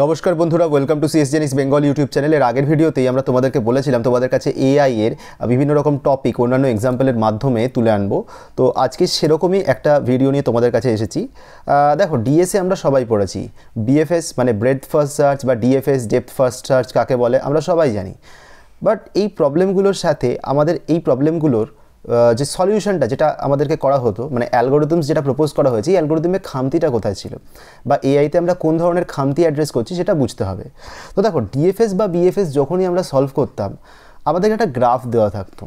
নমস্কার বন্ধুরা, welcome to সিএসজেনিক্স Bengal YouTube চ্যানেলের আগের ভিডিওতেই আমরা তোমাদেরকে বলেছিলাম তোমাদের কাছে এআই এর বিভিন্ন রকম টপিক অন্যান্য এক্সাম্পলের মাধ্যমে তুলে আনবো। তো আজকে সেরকমই একটা ভিডিও নিয়ে তোমাদের কাছে এসেছি। দেখো, ডিএসএ আমরা সবাই পড়েছি, বিএফএস মানে ব্রেডথ ফার্স্ট সার্চ বা ডিএফএস ডেপথ ফার্স্ট সার্চ কাকে বলে আমরা সবাই জানি। বাট এই প্রবলেমগুলোর সাথে আমাদের এই প্রবলেমগুলোর যে সলিউশনটা যেটা আমাদেরকে করা হতো, মানে অ্যালগোরিদমস যেটা প্রপোজ করা হয়েছে, এই অ্যালগোরিদমের খামতিটা কোথায় ছিল বা এআইতে আমরা কোন ধরনের খামতি অ্যাড্রেস করছি সেটা বুঝতে হবে। তো দেখো, ডিএফএস বা বিএফএস যখনই আমরা সলভ করতাম আমাদের একটা গ্রাফ দেওয়া থাকতো।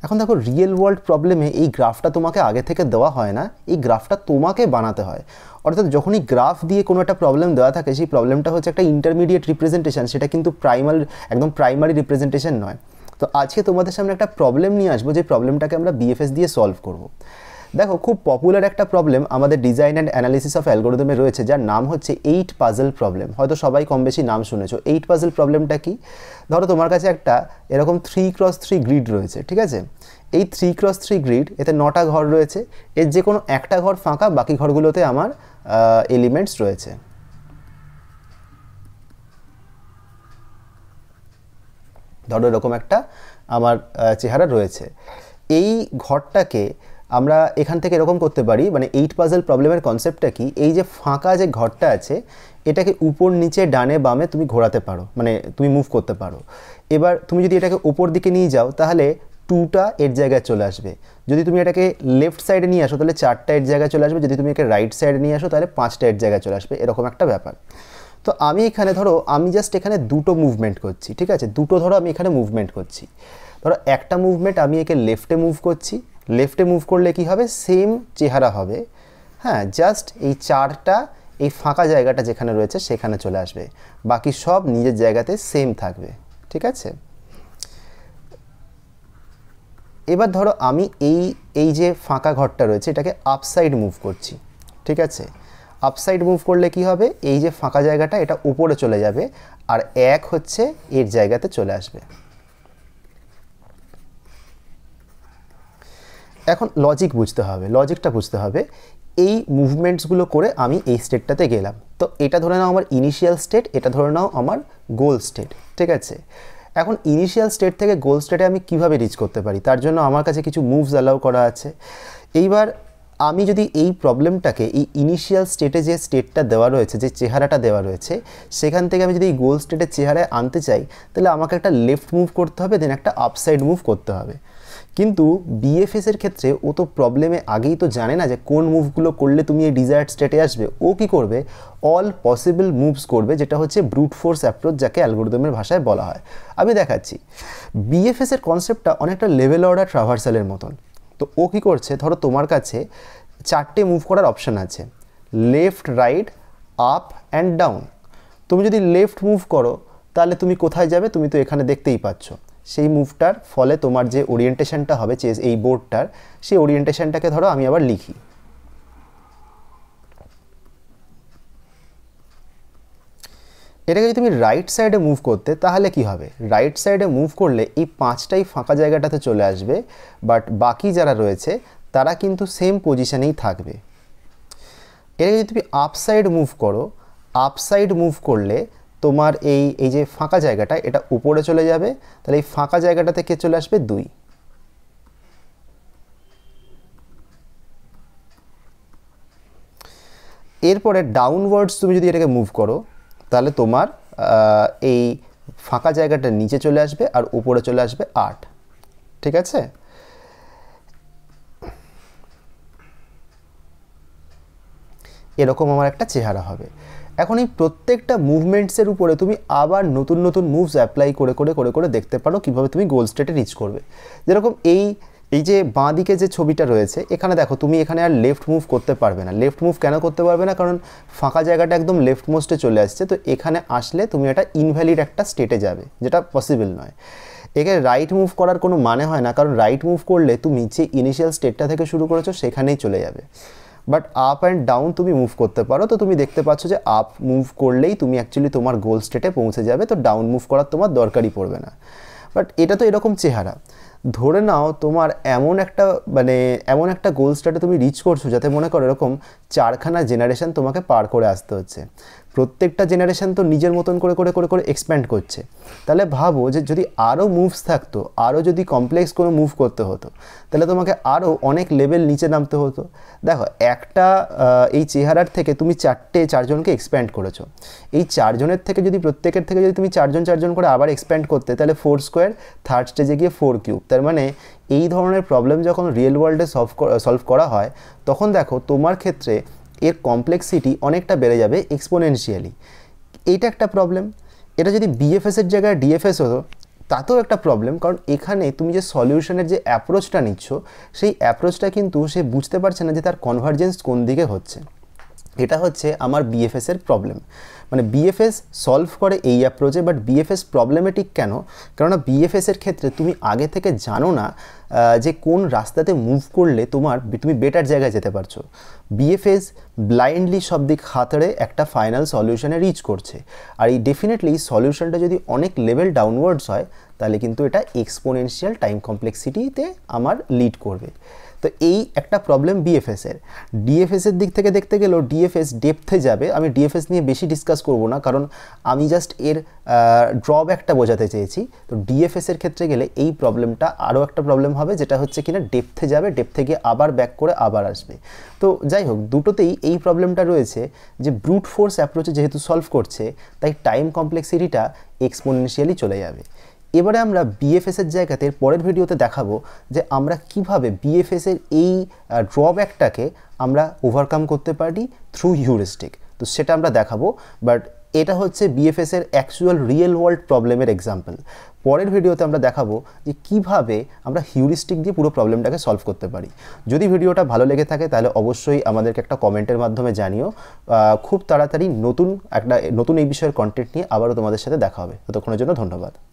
এখন দেখো, রিয়েল ওয়ার্ল্ড প্রবলেমে এই গ্রাফটা তোমাকে আগে থেকে দেওয়া হয় না, এই গ্রাফটা তোমাকে বানাতে হয়। অর্থাৎ যখনই গ্রাফ দিয়ে কোনো একটা প্রবলেম দেওয়া থাকে, সেই প্রবলেমটা হচ্ছে একটা ইন্টারমিডিয়েট রিপ্রেজেন্টেশন, সেটা কিন্তু একদম প্রাইমারি রিপ্রেজেন্টেশন নয়। তো আজকে তোমাদের সামনে একটা প্রবলেম নিয়ে আসবো, যে প্রবলেমটাকে আমরা বিএফএস দিয়ে সলভ করব। দেখো, খুব পপুলার একটা প্রবলেম আমাদের ডিজাইন অ্যান্ড অ্যানালিসিস অফ অ্যালগোরিদমে রয়েছে, যার নাম হচ্ছে 8 পাজল প্রবলেম। হয়তো সবাই কম বেশি নাম শুনেছো। 8 পাজল প্রবলেমটা কি? ধরো তোমার কাছে একটা এরকম 3x3 গ্রিড রয়েছে, ঠিক আছে? এই 3x3 গ্রিড, এতে 9টা ঘর রয়েছে, এর যে কোনো একটা ঘর ফাঁকা, বাকি ঘরগুলোতে আমার এলিমেন্টস রয়েছে। ধরো এরকম একটা আমার চেহারা রয়েছে। এই ঘরটাকে আমরা এখান থেকে এরকম করতে পারি, মানে 8 পাজল প্রবলেমের কনসেপ্টটা কি, এই যে ফাঁকা যে ঘরটা আছে এটাকে উপর নিচে ডানে বামে তুমি ঘোরাতে পারো, মানে তুমি মুভ করতে পারো। এবার তুমি যদি এটাকে উপর দিকে নিয়ে যাও তাহলে 2টা এর জায়গায় চলে আসবে। যদি তুমি এটাকে লেফট সাইডে নিয়ে আসো তাহলে 4টা এর জায়গায় চলে আসবে। যদি তুমি একে রাইট সাইডে নিয়ে আসো তাহলে 5টা এর জায়গায় চলে আসবে, এরকম একটা ব্যাপার। তো আমি এখানে ধরো আমি জাস্ট এখানে দুটো মুভমেন্ট করছি, ঠিক আছে? দুটো ধরো আমি এখানে মুভমেন্ট করছি। ধরো একটা মুভমেন্ট আমি একে লেফটে মুভ করছি, লেফটে মুভ করলে কি হবে, সেম চেহারা হবে। হ্যাঁ, জাস্ট এই 4টা এই ফাঁকা জায়গাটা যেখানে রয়েছে সেখানে চলে আসবে, বাকি সব নিজের জায়গাতে সেম থাকবে, ঠিক আছে? এবার ধরো আমি এই যে ফাঁকা ঘরটা রয়েছে এটাকে আপসাইড মুভ করছি, ঠিক আছে? আপসাইড মুভ করলে কি হবে, এই যে ফাঁকা জায়গাটা এটা উপরে চলে যাবে আর 1 হচ্ছে এর জায়গাতে চলে আসবে। এখন লজিক বুঝতে হবে, লজিকটা বুঝতে হবে। এই মুভমেন্টসগুলো করে আমি এই স্টেটটাতে গেলাম, তো এটা ধরে নাও আমার ইনিশিয়াল স্টেট, এটা ধরে নাও আমার গোল স্টেট, ঠিক আছে? এখন ইনিশিয়াল স্টেট থেকে গোল স্টেটে আমি কিভাবে রিচ করতে পারি, তার জন্য আমার কাছে কিছু মুভস অ্যালাউ করা আছে। এইবার আমি যদি এই প্রবলেমটাকে এই ইনিশিয়াল স্টেটে যে স্টেটটা দেওয়া রয়েছে, যে চেহারাটা দেওয়া রয়েছে, সেখান থেকে আমি যদি এই গোল স্টেটের চেহারায় আনতে চাই তাহলে আমাকে একটা লেফট মুভ করতে হবে, দেন একটা আপসাইড মুভ করতে হবে। কিন্তু বিএফএসের ক্ষেত্রে ও তো প্রবলেমে আগেই তো জানে না যে কোন মুভগুলো করলে তুমি এই ডিজায়ার্ড স্টেটে আসবে। ও কি করবে, অল পসিবল মুভস করবে, যেটা হচ্ছে ব্রুট ফোর্স অ্যাপ্রোচ, যাকে অ্যালগোরিদমের ভাষায় বলা হয়। আমি দেখাচ্ছি। বিএফএসের কনসেপ্টটা অনেকটা লেভেল অর্ডার ট্রাভার্সালের মতন। তো ও কী করছে, ধরো তোমার কাছে 4টে মুভ করার অপশান আছে, left, right, up and down. তুমি যদি লেফট মুভ করো তাহলে তুমি কোথায় যাবে, তুমি তো এখানে দেখতেই পাচ্ছ। সেই মুভটার ফলে তোমার যে ওরিয়েন্টেশনটা হবে এই বোর্ডটার, সেই ওরিয়েন্টেশনটাকে ধরো আমি আবার লিখি। এটাকে যদি তুমি রাইট সাইডে মুভ করতে তাহলে কি হবে, রাইট সাইডে মুভ করলে এই 5টাই ফাঁকা জায়গাটাতে চলে আসবে, বাট বাকি যারা রয়েছে তারা কিন্তু সেম পজিশনেই থাকবে। এটাকে যদি তুমি আপসাইড মুভ করো, আপসাইড মুভ করলে তোমার এই যে ফাঁকা জায়গাটা এটা উপরে চলে যাবে, তাহলে এই ফাঁকা জায়গাটাতে কে চলে আসবে, 2। এরপরে ডাউনওয়ার্ডস তুমি যদি এটাকে মুভ করো তাহলে তোমার এই ফাঁকা জায়গাটা নিচে চলে আসবে আর উপরে চলে আসবে 8, ঠিক আছে? এরকম আমার একটা চেহারা হবে। এখন এই প্রত্যেকটা মুভমেন্টসের উপরে তুমি আবার নতুন নতুন মুভস অ্যাপ্লাই করে করে করে করে দেখতে পারো কীভাবে তুমি গোল স্টেটে রিচ করবে। যেরকম এই যে বাঁ দিকে যে ছবিটা রয়েছে, এখানে দেখো তুমি এখানে আর লেফট মুভ করতে পারবে না। লেফট মুভ কেন করতে পারবে না, কারণ ফাঁকা জায়গাটা একদম লেফট মোস্টে চলে আসছে। তো এখানে আসলে তুমি একটা ইনভ্যালিড একটা স্টেটে যাবে, যেটা পসিবল নয়। একে রাইট মুভ করার কোনো মানে হয় না, কারণ রাইট মুভ করলে তুমি যে ইনিশিয়াল স্টেটটা থেকে শুরু করেছো সেখানেই চলে যাবে। বাট আপ অ্যান্ড ডাউন তুমি মুভ করতে পারো। তো তুমি দেখতে পাচ্ছ যে আপ মুভ করলেই তুমি অ্যাকচুয়ালি তোমার গোল স্টেটে পৌঁছে যাবে, তো ডাউন মুভ করার তোমার দরকারই পড়বে না। বাট এটা তো এরকম চেহারা। ধরে নাও তোমার এমন একটা গোল স্টেটে তুমি রিচ করছো যাতে মনে করো এরকম 4খানা জেনারেশন তোমাকে পার করে আসতে হচ্ছে। প্রত্যেকটা জেনারেশন তো নিজের মতন করে করে করে করে এক্সপ্যান্ড করছে। তাহলে ভাবো যে যদি আরও মুভস থাকতো, আরও যদি কমপ্লেক্স কোনো মুভ করতে হতো, তাহলে তোমাকে আরও অনেক লেভেল নিচে নামতে হতো। দেখো একটা এই চেহারার থেকে তুমি চারজনকে এক্সপ্যান্ড করেছো, এই চারজনের থেকে যদি প্রত্যেকের থেকে যদি তুমি চারজন করে আবার এক্সপ্যান্ড করতে, তাহলে 4 স্কোয়ার, থার্ড স্টেজে গিয়ে 4 কিউব। তার মানে এই ধরনের প্রবলেম যখন রিয়েল ওয়ার্ল্ডে সলভ করা হয়, তখন দেখো তোমার ক্ষেত্রে এর কমপ্লেক্সিটি অনেকটা বেড়ে যাবে এক্সপোনেনশিয়ালি। এইটা একটা প্রবলেম। এটা যদি বিএফএসের জায়গায় ডিএফএস হতো তাতেও একটা প্রবলেম, কারণ এখানে তুমি যে সলিউশনের যে অ্যাপ্রোচটা নিচ্ছ, সেই অ্যাপ্রোচটা কিন্তু সে বুঝতে পারছে না যে তার কনভার্জেন্স কোন দিকে হচ্ছে। এটা হচ্ছে আমার বিএফএসের প্রবলেম। মানে বিএফএস সলভ করে এই অ্যাপ্রোচে, বাট বিএফএস প্রবলেমেটিক কেন? কেননা বিএফএসের ক্ষেত্রে তুমি আগে থেকে জানো না যে কোন রাস্তাতে মুভ করলে তুমি বেটার জায়গায় যেতে পারছো। বিএফএস ব্লাইন্ডলি সব দিক হাতড়ে একটা ফাইনাল সলিউশনে রিচ করছে। আর এই ডেফিনেটলি সলিউশনটা যদি অনেক লেভেল ডাউনওয়ার্ডস হয়, তাহলে কিন্তু এটা এক্সপোনেনশিয়াল টাইম কমপ্লেক্সিটিতে আমার লিড করবে। তো এই একটা প্রবলেম বিএফএসের। ডিএফএসের দিক থেকে দেখতে গেলেও ডিএফএস ডেপথে যাবে। আমি ডিএফএস নিয়ে বেশি ডিসকাস করব না, কারণ আমি জাস্ট এর ড্রব্যাকটা বোঝাতে চেয়েছি। তো ডিএফএসের ক্ষেত্রে গেলে এই প্রবলেমটা আরও একটা প্রবলেম হবে, যেটা হচ্ছে কিনা ডেপথে যাবে, ডেপথে গিয়ে আবার ব্যাক করে আবার আসবে। তো যাই হোক, দুটোতেই এই প্রবলেমটা রয়েছে যে ব্রুট ফোর্স অ্যাপ্রোচে যেহেতু সলভ করছে, তাই টাইম কমপ্লেক্সিটিটা এক্সপোনেনশিয়ালি চলে যাবে। এবারে আমরা বিএফএসের জায়গাতে পরের ভিডিওতে দেখাবো যে আমরা কিভাবে বিএফএসের এই ড্রব্যাকটাকে আমরা ওভারকাম করতে পারি থ্রু হিউরিস্টিক। তো সেটা আমরা দেখাবো, বাট এটা হচ্ছে বিএফএসের অ্যাকচুয়াল রিয়েল ওয়ার্ল্ড প্রবলেমের এক্সাম্পল। পরের ভিডিওতে আমরা দেখাবো যে কিভাবে আমরা হিউরিস্টিক দিয়ে পুরো প্রবলেমটাকে সলভ করতে পারি। যদি ভিডিওটা ভালো লেগে থাকে তাহলে অবশ্যই আমাদেরকে একটা কমেন্টের মাধ্যমে জানিও। খুব তাড়াতাড়ি নতুন এই বিষয়ের কন্টেন্ট নিয়ে আবারও তোমাদের সাথে দেখা হবে। ততক্ষণের জন্য ধন্যবাদ।